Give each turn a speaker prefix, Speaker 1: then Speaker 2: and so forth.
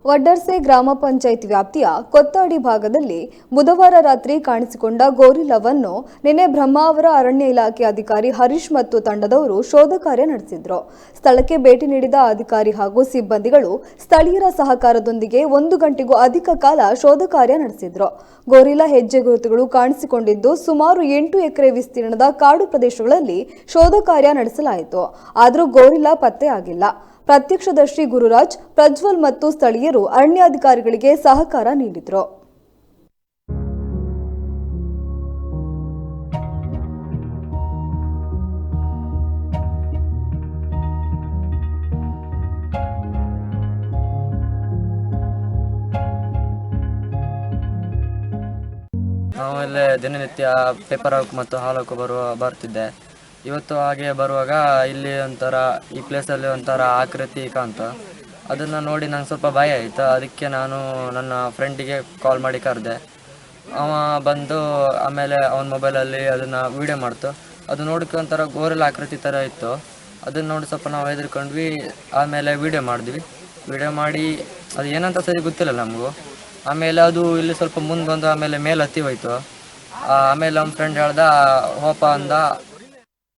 Speaker 1: ವಡ್ಡರ್ಸೆ ಗ್ರಾಮ ಪಂಚಾಯತ್ ವ್ಯಾಪ್ತಿಯ ಕೊತ್ತಾಡಿ ಭಾಗದಲ್ಲಿ ಬುಧವಾರ ರಾತ್ರಿ ಕಾಣಿಸಿಕೊಂಡ ಗೋರಿಲ್ಲವನ್ನು ನಿನ್ನೆ ಬ್ರಹ್ಮಾವರ ಅರಣ್ಯ ಇಲಾಖೆ ಅಧಿಕಾರಿ ಹರೀಶ್ ಮತ್ತು ತಂಡದವರು ಶೋಧ ಕಾರ್ಯ ನಡೆಸಿದ್ರು. ಸ್ಥಳಕ್ಕೆ ಭೇಟಿ ನೀಡಿದ ಅಧಿಕಾರಿ ಹಾಗೂ ಸಿಬ್ಬಂದಿಗಳು ಸ್ಥಳೀಯರ ಸಹಕಾರದೊಂದಿಗೆ 1 ಗಂಟೆಗೂ ಅಧಿಕ ಕಾಲ ಶೋಧ ಕಾರ್ಯ ನಡೆಸಿದ್ರು. ಗೋರಿಲ್ಲಾ ಹೆಜ್ಜೆ ಗುರುತುಗಳು ಕಾಣಿಸಿಕೊಂಡಿದ್ದು ಸುಮಾರು 8 ಎಕರೆ ವಿಸ್ತೀರ್ಣದ ಕಾಡು ಪ್ರದೇಶಗಳಲ್ಲಿ ಶೋಧ ಕಾರ್ಯ ನಡೆಸಲಾಯಿತು. ಆದರೂ ಗೋರಿಲ್ಲಾ ಪತ್ತೆಯಾಗಿಲ್ಲ. ಪ್ರತ್ಯಕ್ಷದರ್ಶಿ ಗುರುರಾಜ್, ಪ್ರಜ್ವಲ್ ಮತ್ತು ಸ್ಥಳೀಯರು ಅರಣ್ಯಾಧಿಕಾರಿಗಳಿಗೆ ಸಹಕಾರ ನೀಡಿದರು.
Speaker 2: ನಾವೆಲ್ಲ ದಿನನಿತ್ಯ ಪೇಪರ್ ಹಾಕಿ ಮತ್ತು ಹಾಲಕ್ಕೂ ಬರ್ತಿದ್ದೆ. ಇವತ್ತು ಹಾಗೆ ಬರುವಾಗ ಇಲ್ಲಿ ಒಂಥರ ಈ ಪ್ಲೇಸಲ್ಲಿ ಒಂಥರ ಆಕೃತಿ ಕಾಣ್ತು. ಅದನ್ನು ನೋಡಿ ನಂಗೆ ಸ್ವಲ್ಪ ಭಯ ಆಯಿತು. ಅದಕ್ಕೆ ನಾನು ನನ್ನ ಫ್ರೆಂಡಿಗೆ ಕಾಲ್ ಮಾಡಿ ಕರೆದೆ. ಅವ ಬಂದು ಆಮೇಲೆ ಅವನ ಮೊಬೈಲಲ್ಲಿ ಅದನ್ನು ವೀಡಿಯೋ ಮಾಡ್ತು. ಅದು ನೋಡೋಕ್ಕೆ ಒಂಥರ ಗೋರಿಲ್ಲಾ ಆಕೃತಿ ಥರ ಇತ್ತು. ಅದನ್ನು ನೋಡಿ ಸ್ವಲ್ಪ ನಾವು ಹೆದರ್ಕೊಂಡ್ವಿ. ಆಮೇಲೆ ವೀಡಿಯೋ ಮಾಡಿ ಅದು ಏನಂತ ಸರಿ ಗೊತ್ತಿಲ್ಲ ನಮಗೂ. ಆಮೇಲೆ ಅದು ಇಲ್ಲಿ ಸ್ವಲ್ಪ ಮುಂದೆ ಬಂದು ಆಮೇಲೆ ಮೇಲೆ ಹತ್ತಿ ಹೋಯ್ತು. ಆಮೇಲೆ ನಮ್ಮ ಫ್ರೆಂಡ್ ಹೇಳ್ದ ಹೋಪ ಅಂದ.